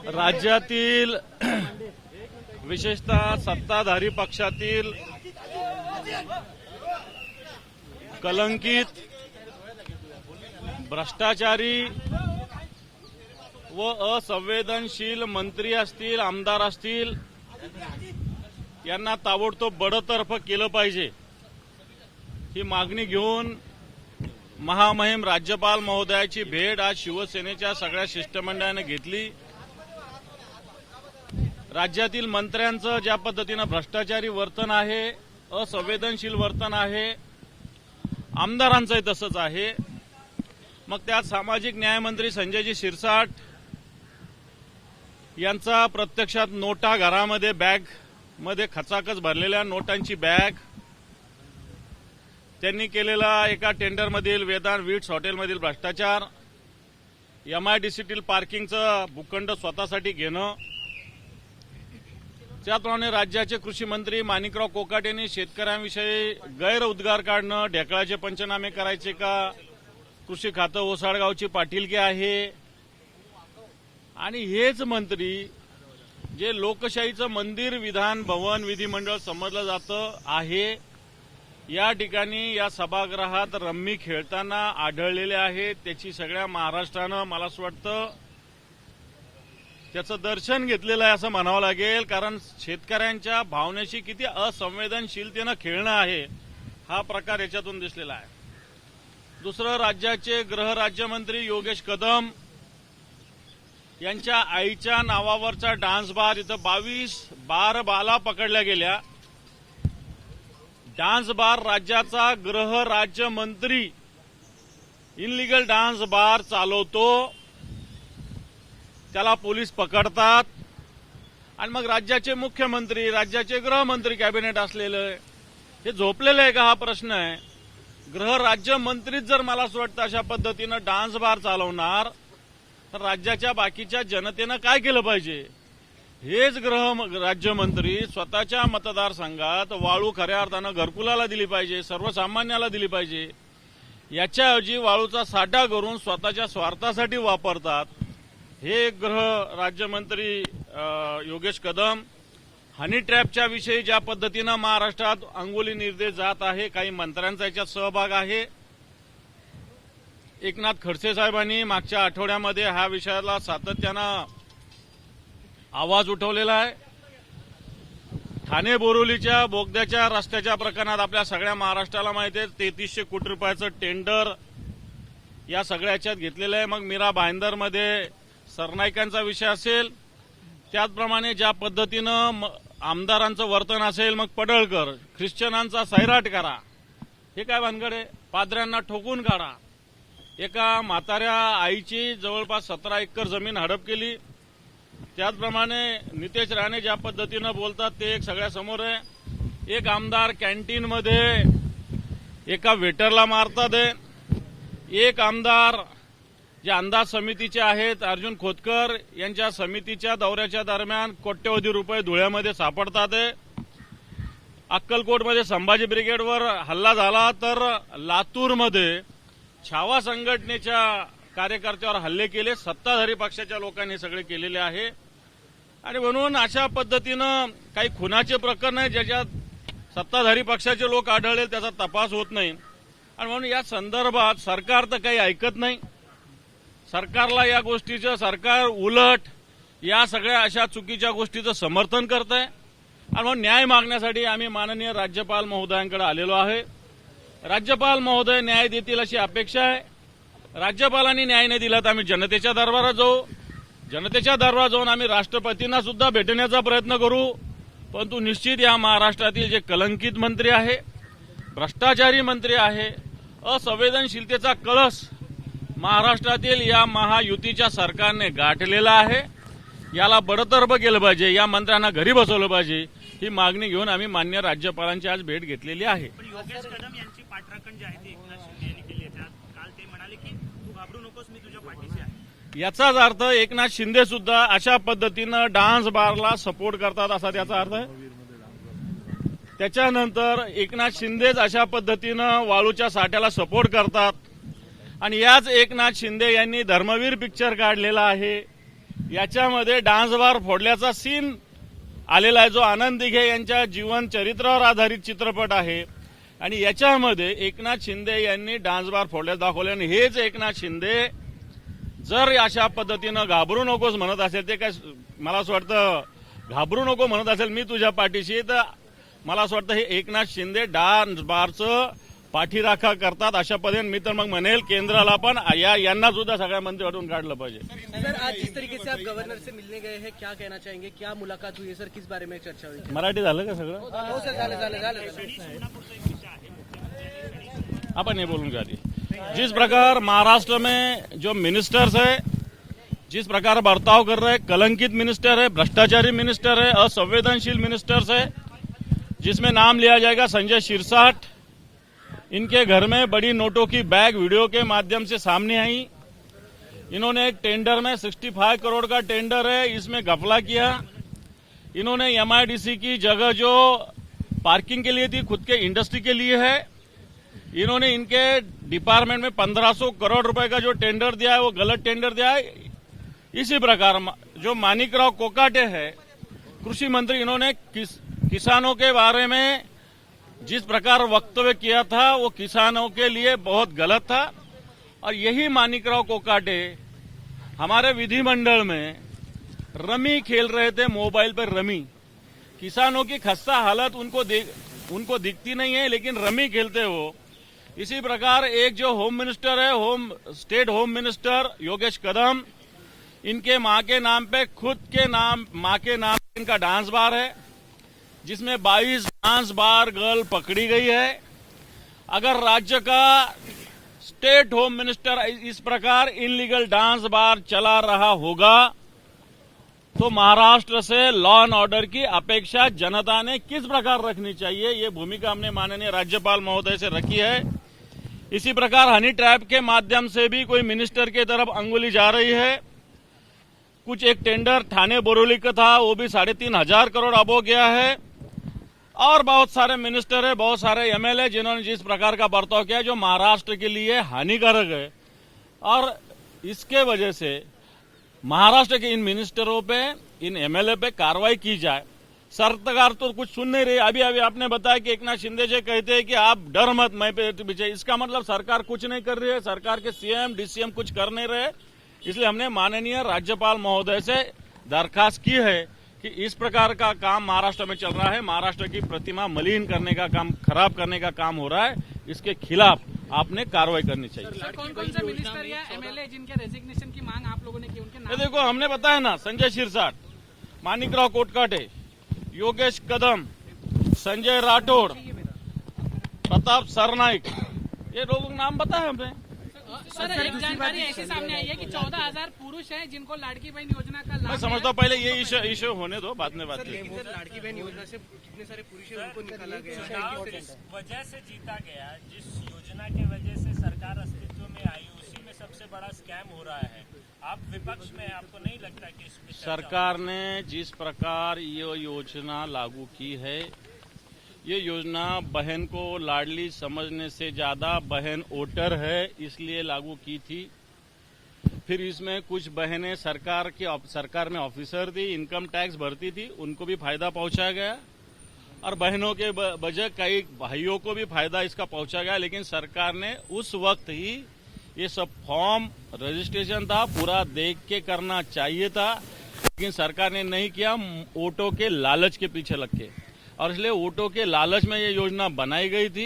राज्यातील विशेषतः सत्ताधारी पक्षातील कलंकित, भ्रष्टाचारी व असंवेदनशील मंत्री असतील, आमदार असतील, यांना ताबडतोब बडतर्फ केलं पाहिजे ही मागणी घेऊन महामहिम राज्यपाल महोदयाची भेट आज शिवसेनेच्या सगळ्या शिष्टमंडळाने घेतली। राज्यातील मंत्र्यांचं ज्या पद्धतीनं भ्रष्टाचारी वर्तन आहे, असंवेदनशील वर्तन आहे, आमदारांचंही तसंच आहे। मग त्यात सामाजिक न्यायमंत्री संजयजी शिरसाट यांचा प्रत्यक्षात नोटा घरामध्ये बॅगमध्ये खचाखच भरलेल्या नोटांची बॅग, त्यांनी केलेला एका टेंडरमधील वेदांत वीट्स हॉटेलमधील भ्रष्टाचार, MIDCतील पार्किंगचं भूखंड स्वतःसाठी घेणं, त्याचप्रमाणे राज्याचे कृषी मंत्री माणिकराव कोकाट यांनी शेतकऱ्यांविषयी गैरउद्गार काढणं, ढेकळाचे पंचनामे करायचे का, कृषी खातं ओसाडगावची पाटीलकी आहे। आणि हेच मंत्री जे लोकशाहीचं मंदिर विधान भवन विधिमंडळ समजलं जातं आहे, या ठिकाणी या सभागृहात रम्मी खेळताना आढळलेले आहेत। त्याची सगळ्या महाराष्ट्रानं मला असं वाटतं त्याचं दर्शन घेतलेलं आहे असं म्हणावं लागेल, कारण शेतकऱ्यांच्या भावनेशी किती असंवेदनशीलतेनं खेळणं आहे हा प्रकार याच्यातून दिसलेला आहे। दुसरं, राज्याचे गृहराज्यमंत्री योगेश कदम यांच्या आईच्या नावावरचा डान्स बार, इथं 22 बाला पकडल्या गेल्या। डान्स बार राज्याचा गृहराज्यमंत्री इनलिगल डान्स बार चालवतो, त्याला पोलीस पकडतात आणि मग राज्याचे मुख्यमंत्री, राज्याचे गृहमंत्री कॅबिनेट असलेलं हे झोपलेलं आहे का हा प्रश्न आहे। गृहराज्यमंत्रीच जर मला असं वाटतं अशा पद्धतीनं डान्स बार चालवणार तर राज्याच्या बाकीच्या जनतेनं काय केलं पाहिजे। हेच गृहराज्यमंत्री स्वतःच्या मतदारसंघात वाळू खऱ्या अर्थानं घरकुलाला दिली पाहिजे, सर्वसामान्याला दिली पाहिजे, याच्याऐवजी वाळूचा साठा करून स्वतःच्या स्वार्थासाठी वापरतात। हे गृहराज्यमंत्री योगेश कदम हनी ट्रॅपच्या विषयी ज्या पद्धतीनं महाराष्ट्रात अंगुली निर्देश जात आहे, काही मंत्र्यांचा याच्यात सहभाग आहे। एकनाथ खडसे साहेबांनी मागच्या आठवड्यामध्ये हा विषयाला सातत्यानं आवाज उठवलेला आहे। ठाणे बोरिवलीच्या बोगद्याच्या रस्त्याच्या प्रकरणात आपल्या सगळ्या महाराष्ट्राला माहिती आहे 3300 कोटी रुपयाचं टेंडर या सगळ्याच्यात घेतलेलं आहे। मग मीरा भाईंदरमध्ये सरनाईकांचा विषय असेल, त्याचप्रमाणे ज्या पद्धतीनं आमदारांचं वर्तन असेल, मग पडळकर, ख्रिश्चनांचा सैराट करा, हे काय भानगड आहे, पाद्र्यांना ठोकून काढा। एका म्हाताऱ्या आईची जवळपास 17 एकर जमीन हडप केली। त्याचप्रमाणे नितेश राणे ज्या पद्धतीनं बोलतात ते एक सगळ्यासमोर आहे। एक आमदार कॅन्टीनमध्ये एका वेटरला मारतात आहे। एक आमदार जे अंदाज समितीचे आहेत अर्जुन खोतकर यांच्या समितीच्या दौऱ्याच्या दरम्यान कोट्यवधी रुपये धुळ्यामध्ये सापडतात आहे। अक्कलकोटमध्ये संभाजी ब्रिगेडवर हल्ला झाला तर लातूरमध्ये छावा संघटनेच्या कार्यकर्त्यावर हल्ले केले, सत्ताधारी पक्षाच्या लोकांनी सगळे केलेले आहे। आणि म्हणून अशा पद्धतीनं काही खुनाचे प्रकरण आहे ज्याच्यात सत्ताधारी पक्षाचे लोक आढळले, त्याचा तपास होत नाही। आणि म्हणून या संदर्भात सरकार तर काही ऐकत नाही। सरकारला या गोष्टीचं, सरकार उलट या सगळ्या अशा चुकीच्या गोष्टीचं समर्थन करत आहे। आणि म्हणून न्याय मागण्यासाठी आम्ही माननीय राज्यपाल महोदयांकडे आलेलो आहे। राज्यपाल महोदय न्याय देतील अशी अपेक्षा आहे। राज्यपालांनी न्याय नाही दिला तर आम्ही जनतेच्या दरबारात जाऊ, जनतेच्या दरबारात जाऊन आम्ही राष्ट्रपतींना सुद्धा भेटण्याचा प्रयत्न करू। परंतु निश्चित या महाराष्ट्रातील जे कलंकित मंत्री आहे, भ्रष्टाचारी मंत्री आहे, असंवेदनशीलतेचा कळस महाराष्ट्रातील या महायुतीच्या सरकारने गाठलेला आहे, याला बडतर्फ केलं पाहिजे, या मंत्र्यांना घरी बसवलं पाहिजे, ही मागणी घेऊन आम्ही मान्य राज्यपालांची आज भेट घेतलेली आहे। योगेश कदम यांची पाठराखण जी आहे ती एकनाथ शिंदे यांनी केली आहे। काल ते म्हणाले की तू घाबरू नकोस, मी तुझ्या पाठीशी आहे। याचाच अर्थ एकनाथ शिंदे सुद्धा अशा पद्धतीनं डान्स बारला सपोर्ट करतात असा त्याचा अर्थ आहे। त्याच्यानंतर एकनाथ शिंदेच अशा पद्धतीनं वाळूच्या साठ्याला सपोर्ट करतात। आणि याच एकनाथ शिंदे यांनी धर्मवीर पिक्चर काढलेला आहे, याच्यामध्ये डान्स बार फोडल्याचा सीन आलेला आहे, जो आनंद दिघे यांच्या जीवन चरित्रावर आधारित चित्रपट आहे. आणि याच्यामध्ये एकनाथ शिंदे यांनी डान्स बार फोडल्यास दाखवले. आणि हेच एकनाथ शिंदे जर अशा पद्धतीनं घाबरू नकोस म्हणत असेल, ते काय मला असं वाटतं घाबरू नको म्हणत असेल मी तुझ्या पाठीशी, तर मला असं वाटतं हे एकनाथ शिंदे डान्स बारचं पाठीराखा करतात अशा पद्धतीने. मी तर मग म्हणेल केंद्राला पण यांना सुद्धा सगळ्या मंत्रिमंडळातून काढलं पाहिजे. सर, आज जिस तरीके से आप गवर्नर से मिलने गए हैं, क्या कहना चाहेंगे, क्या मुलाकात हुई है सर, किस बारे में चर्चा हुई? मराठी झालं का सगळं? हो सर, झालं. अपन ये बोलूंगा आदि जिस प्रकार महाराष्ट्र में जो मिनिस्टर्स है जिस प्रकार बर्ताव कर रहे हैं, कलंकित मिनिस्टर है, भ्रष्टाचारी मिनिस्टर है, असंवेदनशील मिनिस्टर्स है, जिसमें नाम लिया जाएगा संजय शिरसाट. इनके घर में बड़ी नोटों की बैग वीडियो के माध्यम से सामने आई. इन्होंने एक टेंडर में 65 करोड़ का टेंडर है, इसमें घपला किया. इन्होंने एमआईडीसी की जगह जो पार्किंग के लिए थी खुद के इंडस्ट्री के लिए है. इन्होंने इनके डिपार्टमेंट में 1500 करोड़ रुपए का जो टेंडर दिया है वो गलत टेंडर दिया है. इसी प्रकार जो मानिकराव कोकाटे है कृषि मंत्री, इन्होंने किसानों के बारे में जिस प्रकार वक्तव्य किया था वो किसानों के लिए बहुत गलत था. और यही मानिकराव कोकाटे हमारे विधिमंडल में रमी खेल रहे थे, मोबाइल पर रमी. किसानों की खस्ता हालत उनको दिखती नहीं है, लेकिन रमी खेलते हो. इसी प्रकार एक जो होम मिनिस्टर है, state home minister Yogesh Kadam, इनके मां के नाम पे खुद के नाम मां के नाम इनका डांस बार है, जिसमें 22 डांस बार गर्ल पकड़ी गई है. अगर राज्य का स्टेट होम मिनिस्टर इस प्रकार इनलीगल डांस बार चला रहा होगा तो महाराष्ट्र से लॉ एंड ऑर्डर की अपेक्षा जनता ने किस प्रकार रखनी चाहिए, ये भूमिका हमने माननीय राज्यपाल महोदय से रखी है. इसी प्रकार हनी ट्रैप के माध्यम से भी कोई मिनिस्टर की तरफ अंगुली जा रही है. कुछ एक टेंडर ठाणे बोरिवली का था, वो भी 3,500 करोड़ अब हो गया है. और बहुत सारे मिनिस्टर है, बहुत सारे एमएलए जिन्होंने जिस प्रकार का बर्ताव किया जो महाराष्ट्र के लिए हानिकारक है. और इसके वजह से महाराष्ट्र के इन मिनिस्टरों पे, इन एमएलए पे कार्रवाई की जाए. सरकार तो कुछ सुन नहीं रही. अभी आपने बताया कि एकनाथ शिंदे जी कहते हैं कि आप डर मत मैं पे पीछे, इसका मतलब सरकार कुछ नहीं कर रही है, सरकार के सीएम डीसीएम कुछ कर नहीं रहे. इसलिए हमने माननीय राज्यपाल महोदय से दरखास्त की है कि इस प्रकार का काम महाराष्ट्र में चल रहा है, महाराष्ट्र की प्रतिमा मलिन करने का काम, खराब करने का काम हो रहा है, इसके खिलाफ आपने कार्रवाई करनी चाहिए. कौन कौन से मिनिस्टर या एमएलए जिनके रेजिग्नेशन की मांग आप लोगों ने की, उनके नाम? देखो हमने बताया ना, संजय शिरसाट, मानिकराव कोटकाटे, योगेश कदम, संजय राठौड़, प्रताप सरनाईक, ये लोगों के नाम बताया हमने. सर, एक जानकारी ऐसी सामने आई है कि 14,000 पुरुष हैं जिनको लाड़की बहन योजना का लाभ. मैं समझता हूँ पहले ये इश्यू होने दो, बाद में बात करेंगे. सर, लाड़की बहन योजना से कितने सारे पुरुष हैं, उनको निकाला गया है. चुनाव जिस वजह से जीता गया, जिस योजना के वजह से सरकार अस्तित्व में आई, उसी में सबसे बड़ा स्कैम हो रहा है. आप विपक्ष में, आपको नहीं लगता कि इस पे सरकार ने जिस प्रकार ये योजना लागू की है, ये योजना बहन को लाडली समझने से ज्यादा बहन वोटर है इसलिए लागू की थी. फिर इसमें कुछ बहनें सरकार में ऑफिसर थी, इनकम टैक्स भरती थी, उनको भी फायदा पहुंचाया गया. और बहनों के बजाय कई भाइयों को भी फायदा इसका पहुंचा गया. लेकिन सरकार ने उस वक्त ही ये सब फॉर्म रजिस्ट्रेशन था पूरा देख के करना चाहिए था, लेकिन सरकार ने नहीं किया, वोटों के लालच के पीछे लग के. और इसलिए वोटों के लालच में ये योजना बनाई गई थी,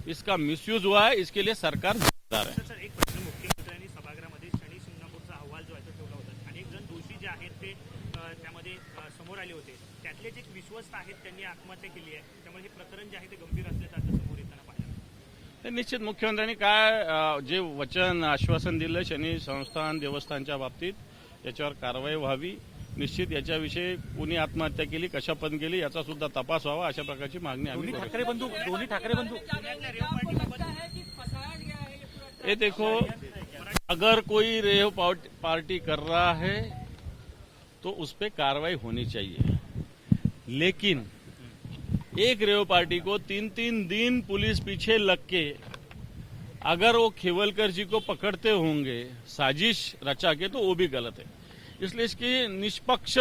इसका मिसयूज हुआ है, इसके लिए सरकार जिम्मेदार है. सर, एक प्रश्न मुख्यमंत्र्यांनी सभागृहामध्ये शनी शिंगणापूरचा अहवाल जो आहे तो ठेवला होता. अनेक जण दोषी जे आहेत ते त्यामध्ये समोर आले होते. त्यातले जे विश्वस्त आहेत त्यांनी आत्महत्या केली आहे. त्यामुळे हे प्रकरण जे आहे ते गंभीर असल्याचं आता समोर येताना पाहिलं. निश्चित मुख्यमंत्र्यांनी काय जे वचन आश्वासन दिलं शनी संस्थान देवस्थानच्या बाबतीत, याच्यावर कारवाई व्हावी. निश्चित याच्याविषयी कुणी आत्महत्या केली, कशा पद्धतीने केली याचा सुद्धा तपास व्हावा, अशा प्रकारची मागणी आम्ही करू. दोन्ही ठाकरे बंधू ये देखो, अगर कोई रेव पार्टी कर रहा है तो उस पर कार्रवाई होनी चाहिए. लेकिन एक रेव पार्टी को 3-3 दिन पुलिस पीछे लग के अगर वो खेवलकर जी को पकड़ते होंगे साजिश रचा के, तो वो भी गलत है. इसलिए इसकी निष्पक्ष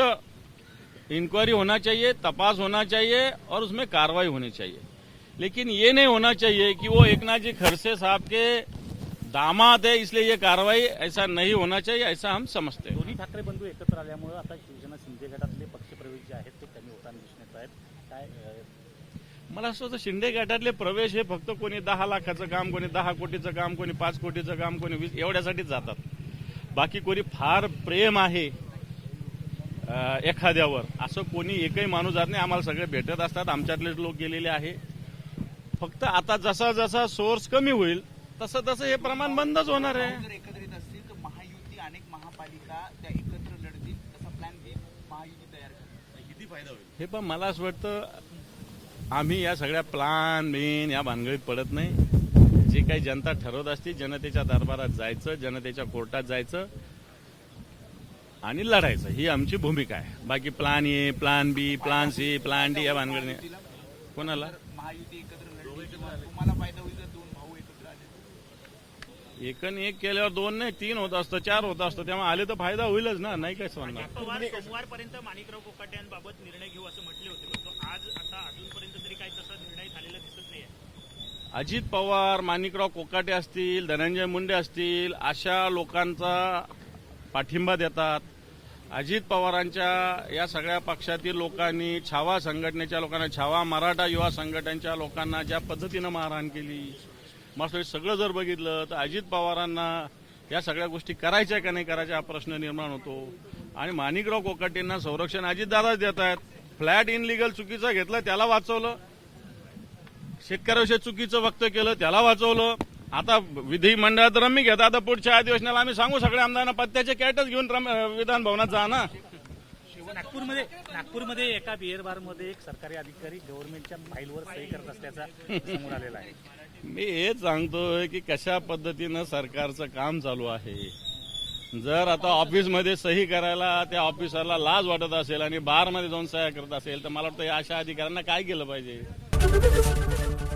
इंक्वायरी होना चाहिए, तपास होना चाहिए और उसमें कार्रवाई होनी चाहिए। लेकिन ये नहीं होना चाहिए कि वो एकनाथ जी खडसे साहब के दामाद है इसलिए ये कार्रवाई, ऐसा नहीं होना चाहिए, ऐसा हम समझते हैं। दोन्ही ठाकरे बंधू एकत्र आल्यामुळे आता शिवसेना शिंदे गटातले पक्षप्रवेश जे आहेत ते कमी होताना दिसून येत आहेत. काय मला असं वाटतं शिंदे गटातले प्रवेश हे फक्त कोणी 10 लाखाचं काम, कोणी 10 कोटीचं काम, कोणी 5 कोटीचं काम, कोणी 20 एवढ्यासाठीच जातात. बाकी कोणी फार प्रेम आहे एखाद्यावर असं कोणी एकही माणूस जात नाही. आम्हाला सगळे भेटत असतात, आमच्यातलेच लोक गेलेले आहे. फक्त आता जसा जसा सोर्स कमी होईल तसं तसं हे प्रमाण बंदच होणार आहे. जर एकत्रित असतील तर महायुती अनेक महापालिका त्या एकत्र लढतील, तसा प्लॅन बी महायुती तयार करते. किती फायदा होईल? हे पण मला असं वाटतं आम्ही या सगळ्या प्लान बिन या भानगडीत पडत नाही. जे काही जनता ठरवत असते, जनतेच्या दरबारात जायचं, जनतेच्या कोर्टात जायचं आणि लढायचं, ही आमची भूमिका आहे. बाकी plan A, plan B, plan C, plan D या भानगडीने कोणाला महायुती एकत्र लढली तर तुम्हाला फायदा होईल जर दोन भाऊ एकत्र आले. एकन एक केल्यावर 2 नाही 3 होत असतं, 4 होत असतं, तेव्हा आले तर फायदा होईलच ना, नाही काय सांगणार. पवार सोमवारपर्यंत माणिकराव कोकाट्यांबाबत निर्णय घेऊ असं म्हटले होते, पण आज आता अजूनपर्यंत तरी काही तसा निर्णय झालेला दिसत नाहीये. अजित पवार, माणिकराव कोकाटे असतील, धनंजय मुंडे असतील, अशा लोकांचा पाठिंबा देतात. अजित पवारांच्या या सगळ्या पक्षातील लोकांनी, छावा संघटनेच्या लोकांना, छावा मराठा युवा संघटनेच्या लोकांना ज्या पद्धतीनं मारहाण केली, मग सगळं जर बघितलं तर अजित पवारांना या सगळ्या गोष्टी करायच्या का नाही करायच्या हा प्रश्न निर्माण होतो. आणि माणिकराव कोकाटेंना संरक्षण अजितदादाच देत आहेत. फ्लॅट इनलिगल चुकीचं घेतलं त्याला वाचवलं, शेतकऱ्याविषयी चुकीचं वक्तव्य केलं त्याला वाचवलं. आता विधिमंडळात रम्मी घेतात. आता पुढच्या अधिवेशनाला आम्ही सांगू सगळ्या आमदारांना पत्त्याचे कॅटच घेऊन विधान भवनात जा ना. नागपूरमध्ये एका बिअर बारमध्ये एक सरकारी अधिकारी गव्हर्नमेंटच्या फाईलवर सही करत असल्याचा समोर आलेला आहे. मी हेच सांगतोय की कशा पद्धतीनं सरकारचं काम चालू आहे. जर आता ऑफिसमध्ये सही करायला त्या ऑफिसरला लाज वाटत असेल आणि बारमध्ये जाऊन सह्या करत असेल तर मला वाटतं या अशा अधिकाऱ्यांना काय केलं पाहिजे.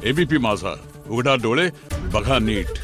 एबीपी माझा, उघडा डोळे बघा नीट.